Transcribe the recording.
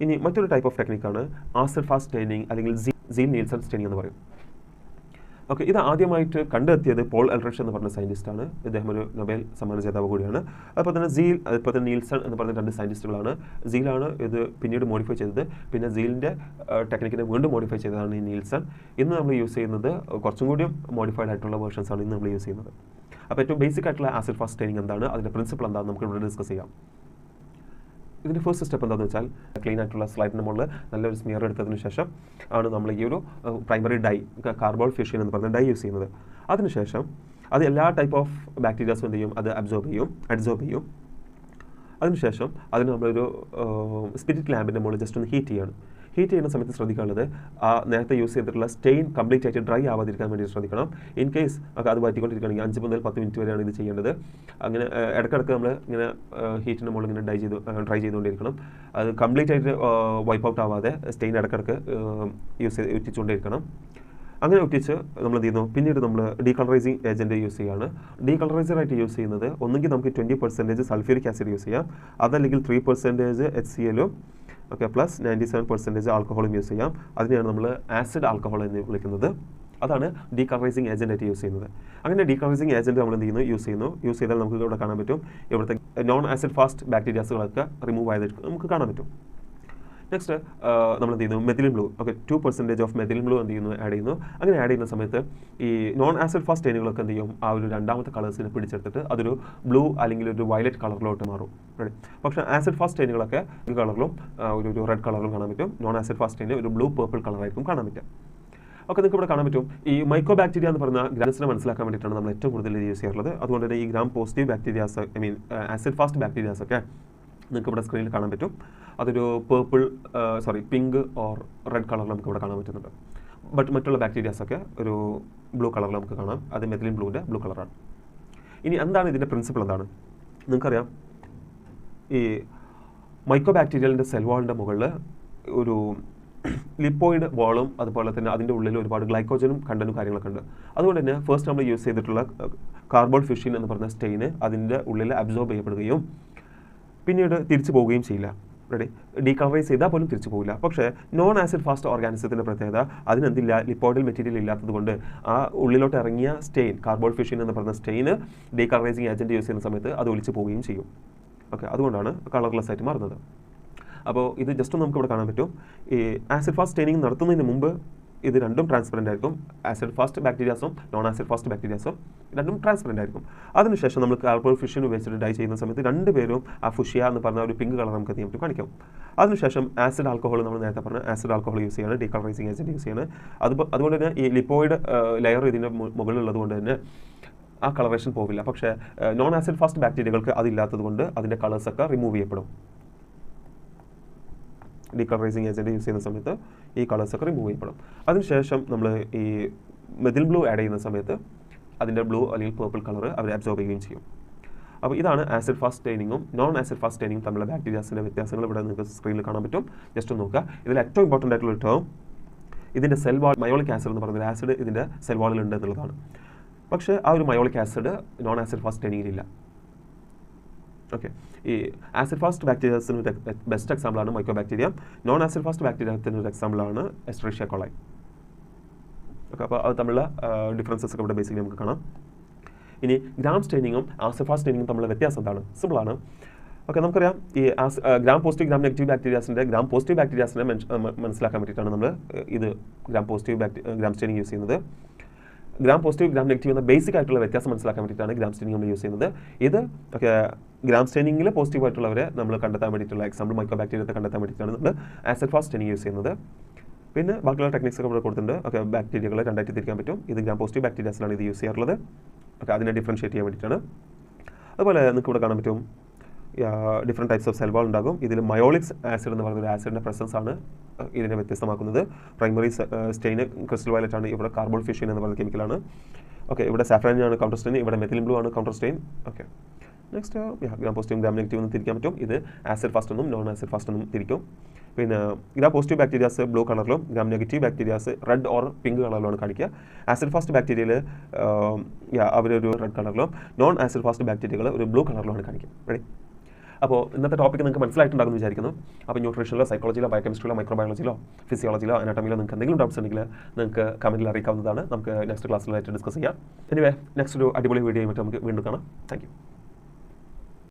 ഇനി മറ്റൊരു type of ടെക്നിക്കാണ് ആസിഡ് ഫാസ്റ്റ് സ്റ്റെയിനിങ് അല്ലെങ്കിൽ സീൽ നീൽസൺ സ്റ്റെയിനിങ് എന്ന് പറയും. ഓക്കെ, ഇത് ആദ്യമായിട്ട് കണ്ടെത്തിയത് പോൾ എൽറിഷ് എന്ന് പറഞ്ഞ സയൻറ്റിസ്റ്റാണ്. ഇദ്ദേഹം ഒരു നൊബേൽ സമ്മാന ജേതാവ് കൂടിയാണ്. അതുപോലെ തന്നെ അതുപോലെ തന്നെ നീൽസൺ എന്ന് പറഞ്ഞ 2 സയൻറ്റിസ്റ്റുകളാണ്. സീലാണ് ഇത് പിന്നീട് മോഡിഫൈ ചെയ്തത്, പിന്നെ സീലിൻ്റെ ടെക്നിക്കിനെ വീണ്ടും മോഡിഫൈ ചെയ്തതാണ് ഈ നീൽസൺ. ഇന്ന് നമ്മൾ യൂസ് ചെയ്യുന്നത് കുറച്ചും കൂടി മോഡിഫൈഡ് ആയിട്ടുള്ള വേർഷൻസ് ആണ് ഇന്ന് നമ്മൾ യൂസ് ചെയ്യുന്നത്. അപ്പോൾ ഏറ്റവും ബേസിക് ആയിട്ടുള്ള ആസിഡ് ഫാസ്റ്റ് സ്റ്റെയിനിങ് എന്താണ്, അതിൻ്റെ പ്രിൻസിപ്പിൾ എന്താണെന്ന് നമുക്ക് ഇവിടെ ഡിസ്കസ് ചെയ്യാം. ഇതിൻ്റെ ഫസ്റ്റ് സ്റ്റെപ്പ് എന്താണെന്ന് വെച്ചാൽ ക്ലീൻ ആയിട്ടുള്ള സ്ലൈഡിന് മുകളിൽ നല്ലൊരു സ്മിയർ എടുത്തതിന് ശേഷം ആണ് നമ്മൾ ഈ ഒരു പ്രൈമറി ഡൈ കാർബോൾ ഫിഷ്യൻ എന്ന് പറഞ്ഞ ഡൈ യൂസ് ചെയ്യുന്നത്. അതിനുശേഷം അത് എല്ലാ ടൈപ്പ് ഓഫ് ബാക്ടീരിയാസും എന്ത് ചെയ്യും, അത് അഡ്സോർബ് ചെയ്യും. അതിനുശേഷം അതിന് നമ്മളൊരു സ്പിരിറ്റ് ലാമ്പിൻ്റെ മുകളിൽ ജസ്റ്റ് ഒന്ന് ഹീറ്റ് ചെയ്യുന്ന സമയത്ത് ശ്രദ്ധിക്കാനുള്ളത് ആ നേരത്തെ യൂസ് ചെയ്തിട്ടുള്ള സ്റ്റെയിൻ കംപ്ലീറ്റ് ആയിട്ട് ഡ്രൈ ആവാതിരിക്കാൻ വേണ്ടി ശ്രദ്ധിക്കണം. ഇൻ കേസ് അത് വറ്റിക്കൊണ്ടിരിക്കുകയാണെങ്കിൽ 5 മുതൽ 10 മിനിറ്റ് വരെയാണ് ഇത് ചെയ്യേണ്ടത്. അങ്ങനെ ഇടയ്ക്കിടയ്ക്ക് നമ്മൾ ഇങ്ങനെ ഹീറ്റിൻ്റെ മുകളിൽ ഇങ്ങനെ ഡ്രൈ ചെയ്തുകൊണ്ടിരിക്കണം. അത് കംപ്ലീറ്റ് ആയിട്ട് വൈപ്പ് ഔട്ട് ആവാതെ സ്റ്റെയിൻ ഇടയ്ക്കിടയ്ക്ക് ഉറ്റിച്ചുകൊണ്ടിരിക്കണം. അങ്ങനെ ഒറ്റിച്ച് നമ്മൾ എന്ത് ചെയ്യുന്നു, പിന്നീട് നമ്മൾ ഡീകളറൈസിങ് ഏജൻറ്റ് യൂസ് ചെയ്യുകയാണ്. ഡീകളറൈസറായിട്ട് യൂസ് ചെയ്യുന്നത് ഒന്നുകിൽ നമുക്ക് 20% സൾഫ്യൂരിക് ആസിഡ് യൂസ് ചെയ്യാം, അതല്ലെങ്കിൽ 3% HCl ഓക്കെ പ്ലസ് 97% ആൽക്കഹോളും യൂസ് ചെയ്യാം. അതിനെയാണ് നമ്മൾ ആസിഡ് ആൽക്കഹോൾ എന്ന് വിളിക്കുന്നത്. അതാണ് ഡീകളറൈസിങ് ഏജൻറ്റായിട്ട് യൂസ് ചെയ്യുന്നത്. അങ്ങനെ ഡീകളറൈസിങ് ഏജൻറ്റ് നമ്മൾ എന്ത് ചെയ്യുന്നു, യൂസ് ചെയ്താൽ നമുക്ക് ഇവിടെ കാണാൻ പറ്റും, ഇവിടുത്തെ നോൺ ആസിഡ് ഫാസ്റ്റ് ബാക്ടീരിയാസുകളൊക്കെ റിമൂവ് ആയതായിട്ട് നമുക്ക് കാണാൻ പറ്റും. നെക്സ്റ്റ് നമ്മൾ എന്ത് ചെയ്യുന്നു, methylene blue. Okay, 2% of methylene blue എന്ത് ചെയ്യുന്നു, ആഡ് ചെയ്യുന്നു. അങ്ങനെ ആഡ് ചെയ്യുന്ന സമയത്ത് ഈ നോൺ ആസിഡ് ഫാസ്റ്റ് സ്റ്റെയിനുകളൊക്കെ എന്ത് ചെയ്യും, ആ ഒരു രണ്ടാമത്തെ കളേഴ്സിനെ പിടിച്ചെടുത്തിട്ട് അതൊരു ബ്ലൂ അല്ലെങ്കിൽ ഒരു വയലറ്റ് കളറിലോട്ട് മാറും. പക്ഷേ ആസിഡ് ഫാസ്റ്റ് സ്റ്റെയിനുകളൊക്കെ ഒരു കളറിലും ഒരു റെഡ് കളറിലും കാണാൻ പറ്റും. നോൺ ആസിഡ് ഫാസ്റ്റ് സ്റ്റെയിന് ഒരു ബ്ലൂ പേർപ്പിൾ കളറായിരിക്കും കാണാൻ പറ്റും. ഒക്കെ നിങ്ങൾക്ക് ഇവിടെ കാണാൻ പറ്റും. ഈ മൈക്രോ ബാക്ടീരിയ എന്ന് പറഞ്ഞ ഗ്രാംസിനെ മനസ്സിലാക്കാൻ വേണ്ടിയിട്ടാണ് നമ്മൾ ഏറ്റവും കൂടുതൽ യൂസ് ചെയ്യാറുള്ളത്. അതുകൊണ്ട് തന്നെ ഈ gram positive bacterias, acid fast bacterias ഒക്കെ നിങ്ങൾക്ക് ഇവിടെ സ്ക്രീനിൽ കാണാൻ പറ്റും. അതൊരു പിങ്ക് ഓർ റെഡ് കളറിൽ നമുക്ക് ഇവിടെ കാണാൻ പറ്റുന്നുണ്ട്. ബട്ട് മറ്റുള്ള ബാക്ടീരിയാസൊക്കെ ഒരു ബ്ലൂ കളറിൽ നമുക്ക് കാണാം. അത് മെഥിലിൻ ബ്ലൂവിൻ്റെ ബ്ലൂ കളറാണ്. ഇനി എന്താണ് ഇതിൻ്റെ പ്രിൻസിപ്പിൾ എന്താണ് നിങ്ങൾക്കറിയാം. ഈ മൈക്രോ ബാക്ടീരിയലിൻ്റെ സെൽ വാളിൻ്റെ മുകളിൽ ഒരു ലിപ്പോയിഡ് വാളും അതുപോലെ തന്നെ അതിൻ്റെ ഉള്ളിൽ ഒരുപാട് ഗ്ലൈക്കോജനും കണ്ടന്റും കാര്യങ്ങളൊക്കെ ഉണ്ട്. അതുകൊണ്ട് തന്നെ ഫസ്റ്റ് നമ്മൾ യൂസ് ചെയ്തിട്ടുള്ള കാർബോൾ ഫിഷ്യൻ എന്ന് പറഞ്ഞ സ്റ്റെയിന് അതിൻ്റെ ഉള്ളിൽ അബ്സോർബ് ചെയ്യപ്പെടുകയും പിന്നീട് തിരിച്ചു പോവുകയും ചെയ്യില്ല. ഡീകളറൈസ് ചെയ്താൽ പോലും തിരിച്ചു പോകില്ല. പക്ഷേ നോൺ ആസിഡ് ഫാസ്റ്റ് ഓർഗാനിസത്തിൻ്റെ പ്രത്യേകത അതിനെന്തില്ല, ലിപ്പോയിഡൽ മെറ്റീരിയൽ ഇല്ലാത്തത് കൊണ്ട് ആ ഉള്ളിലോട്ട് ഇറങ്ങിയ സ്റ്റെയിൻ, കാർബോൾ ഫിഷ്യൻ എന്ന് പറഞ്ഞ സ്റ്റെയിന് ഡീകളറൈസിങ് ഏജൻറ്റ് യൂസ് ചെയ്യുന്ന സമയത്ത് അത് ഒലിച്ചു പോവുകയും ചെയ്യും. ഓക്കെ, അതുകൊണ്ടാണ് കളർലെസ് ആയിട്ട് മാറുന്നത്. അപ്പോൾ ഇത് ജസ്റ്റ് നമുക്ക് ഇവിടെ കാണാൻ പറ്റും. ഈ ആസിഡ് ഫാസ്റ്റ് സ്റ്റെയിനിങ് നടത്തുന്നതിന് മുമ്പ് ഇത് രണ്ടും ട്രാൻസ്പെറൻ്റ് ആയിരിക്കും. ആസിഡ് ഫാസ്റ്റ് ബാക്ടീരിയാസും നോൺ ആസിഡ് ഫാസ്റ്റ് ബാക്ടീരിയാസും രണ്ടും ട്രാൻസ്പെറൻ്റ് ആയിരിക്കും. അതിനുശേഷം നമ്മൾ കാർബോൾ ഫിഷ്യൻ ഉപയോഗിച്ചിട്ട് ഡൈ ചെയ്യുന്ന സമയത്ത് രണ്ടുപേരും ആ ഫുഷിയ എന്ന് പറഞ്ഞ ഒരു പിങ്ക് കളർ നമുക്ക് എന്ത് കാണിക്കും. അതിനുശേഷം ആസിഡ് ആൽക്കഹോൾ, നമ്മൾ നേരത്തെ പറഞ്ഞ ആസിഡ് ആൽക്കഹോൾ യൂസ് ചെയ്യാണ്, ഡീകളറൈസിങ് ഏജൻറ്റ് യൂസ് ചെയ്യാണ്. അതുകൊണ്ട് തന്നെ ഈ ലിപ്പോയിഡ് ലെയർ ഇതിൻ്റെ മുകളിലുള്ളത് കൊണ്ട് തന്നെ ആ കളറേഷൻ പോവില്ല. പക്ഷേ നോൺ ആസിഡ് ഫാസ്റ്റ് ബാക്ടീരിയകൾക്ക് അതില്ലാത്തത് കൊണ്ട് അതിൻ്റെ കളേഴ്സൊക്കെ റിമൂവ് ചെയ്യപ്പെടും. ഡീകളറൈസിങ് ഏജൻറ്റ് യൂസ് ചെയ്യുന്ന സമയത്ത് ഈ കളേഴ്സൊക്കെ റിമൂവ് ചെയ്യപ്പെടും. അതിനുശേഷം നമ്മൾ ഈ മെഥിൽ ബ്ലൂ ആഡ് ചെയ്യുന്ന സമയത്ത് അതിൻ്റെ ബ്ലൂ അല്ലെങ്കിൽ പേർപ്പിൾ കളർ അവർ അബ്സോർബ് ചെയ്യുകയും ചെയ്യും. അപ്പോൾ ഇതാണ് ആസിഡ് ഫാസ്റ്റ് സ്റ്റെയിനിങ്ങും നോൺ ആസിഡ് ഫാസ്റ്റ് സ്റ്റെയിനിങ്ങും തമ്മിലുള്ള ബാക്ടീരിയാസിൻ്റെ വ്യത്യാസങ്ങൾ ഇവിടെ നിങ്ങൾക്ക് സ്ക്രീനിൽ കാണാൻ പറ്റും. ജസ്റ്റ് ഒന്ന് നോക്കുക. ഇതിൽ ഏറ്റവും ഇമ്പോർട്ടൻ്റ് ആയിട്ടുള്ള ടേം ഇതിൻ്റെ സെൽ വാൾ, മയോളിക് ആസിഡ് എന്ന് പറയുന്ന ആസിഡ് ഇതിൻ്റെ സെൽ വാളിലുണ്ട് എന്നുള്ളതാണ്. പക്ഷേ ആ ഒരു mycolic acid non acid fast സ്റ്റെയിനിങ്ങിലില്ല. ഓക്കെ, ഈ ആസിഡ് ഫാസ്റ്റ് ബാക്ടീരിയാസിന് ഒരു ബെസ്റ്റ് എക്സാമ്പിളാണ് micro bacteria. Non acid fast ബാക്ടീരിയത്തിന് ഒരു എക്സാമ്പിളാണ് എസ്ചെറിഷ്യ കോളി. ഓക്കെ, അപ്പോൾ അത് തമ്മിലുള്ള ഡിഫറൻസസ് ഒക്കെ ഇവിടെ ബേസിക്കലി നമുക്ക് കാണാം. ഇനി ഗ്രാം സ്റ്റെയിനിങ്ങും ആസിഡ് ഫാസ്റ്റ് സ്റ്റെയിനിങ്ങും തമ്മിലുള്ള വ്യത്യാസം എന്താണ്? സിമ്പിളാണ്. ഓക്കെ, നമുക്കറിയാം ഈ ഗ്രാം പോസിറ്റീവ് ഗ്രാം നെഗറ്റീവ് ബാക്ടീരിയാസിനെ മനസ്സിലാക്കാൻ വേണ്ടിയിട്ടാണ് നമ്മൾ ഇത് ഗ്രാം സ്റ്റെയിനിങ് യൂസ് ചെയ്യുന്നത്. ഗ്രാം പോസിറ്റീവ് ഗ്രാം നെഗറ്റീവ് എന്ന ബേസിക് ആയിട്ടുള്ള വ്യത്യാസം മനസ്സിലാക്കാൻ വേണ്ടിയിട്ടാണ് ഗ്രാം സ്റ്റെയിനിങ് നമ്മൾ യൂസ് ചെയ്യുന്നത്. ഇത് ഓക്കെ ഗ്രാം സ്റ്റെയിനിങ്ങിൽ പോസിറ്റീവ് ആയിട്ടുള്ളവരെ നമ്മൾ കണ്ടെത്താൻ വേണ്ടിയിട്ടുള്ള എക്സാമ്പിൾ മൈക്രോ ബാക്ടീരിയത്തെ കണ്ടെത്താൻ വേണ്ടിയിട്ടാണ് നമ്മൾ ആസിഡ് ഫാസ്റ്റ് സ്റ്റെയിനിങ് യൂസ് ചെയ്യുന്നത്. പിന്നെ ബാക്കിയുള്ള ടെക്നിക്സ് ഒക്കെ ഇവിടെ കൊടുത്തിട്ടുണ്ട്. ഓക്കെ, ബാക്ടീരിയകളെ രണ്ടായിട്ട് തിരിക്കാൻ പറ്റും. ഇത് ഗ്രാം പോസിറ്റീവ് ബാക്ടീരിയാസിലാണ് ഇത് യൂസ് ചെയ്യാറുള്ളത്. ഓക്കെ, അതിനെ ഡിഫറൻഷിയേറ്റ് ചെയ്യാൻ വേണ്ടിയിട്ടാണ്. അതുപോലെ നിങ്ങൾക്ക് ഇവിടെ കാണാൻ പറ്റും different types of cell wall ഉണ്ടാകും. ഇതിൽ മയോളിക് ആസിഡ് എന്ന് പറയുന്ന ഒരു ആസിഡിൻ്റെ പ്രസൻസ് ആണ് ഇതിനെ വ്യത്യസ്തമാക്കുന്നത്. പ്രൈമറി സ്റ്റെയിൻ ക്രിസ്റ്റൽ വയലറ്റ് ആണ്, ഇവിടെ കാർബോൾ ഫിഷ്യൻ എന്ന് പറയുന്ന കെമിക്കലാണ്. ഓക്കെ, ഇവിടെ സാഫ്രാനാണ് കൗണ്ടർ സ്റ്റെയിൻ, ഇവിടെ മെഥിലിൻ ബ്ലൂ ആണ് counter stain. Okay, next gram positive gram negative എന്ന് തിരിക്കാൻ പറ്റും. ഇത് ആസിഡ് ഫാസ്റ്റ് എന്നും നോൺ ആസിഡ് ഫാസ്റ്റ് എന്നും തിരിക്കും. പിന്നെ ഗ്രാം പോസിറ്റീവ് ബാക്ടീരിയാസ് ബ്ലൂ കളറിലും gram negative bacterias red or pink കളറിലാണ് കാണിക്കുക. ആസിഡ് ഫാസ്റ്റ് ബാക്ടീരിയയിൽ അവരൊരു റെഡ് കളറിലും നോൺ ആസിഡ് ഫാസ്റ്റ് ബാക്ടീരിയകൾ ഒരു ബ്ലൂ കളറിലാണ് കാണിക്കുക. റെഡി. അപ്പോൾ ഇന്നത്തെ ടോപ്പിക്ക് നിങ്ങൾക്ക് മനസ്സിലായിട്ടുണ്ടാകുമെന്ന് വിചാരിക്കുന്നു. അപ്പോൾ ന്യൂട്രീഷനിലോ സൈക്കോളജിയിലോ ബയോകെമിസ്ട്രിയിലോ മൈക്രോബയോളജിയിലോ ഫിസിയോളജിയിലോ അനാട്ടമിയിലോ നിങ്ങൾക്ക് എന്തെങ്കിലും ഡൗട്ട്സ് ഉണ്ടെങ്കിൽ നിങ്ങൾക്ക് കമൻറ്റിൽ അറിയിക്കാവുന്നതാണ്. നമുക്ക് നെക്സ്റ്റ് ക്ലാസ്സിലായിട്ട് ഡിസ്കസ് ചെയ്യാം. എനിവേ നെക്സ്റ്റ് ഒരു അടിപൊളി വീഡിയോ ആയിട്ട് നമുക്ക് വീണ്ടും കാണാം. Thank you.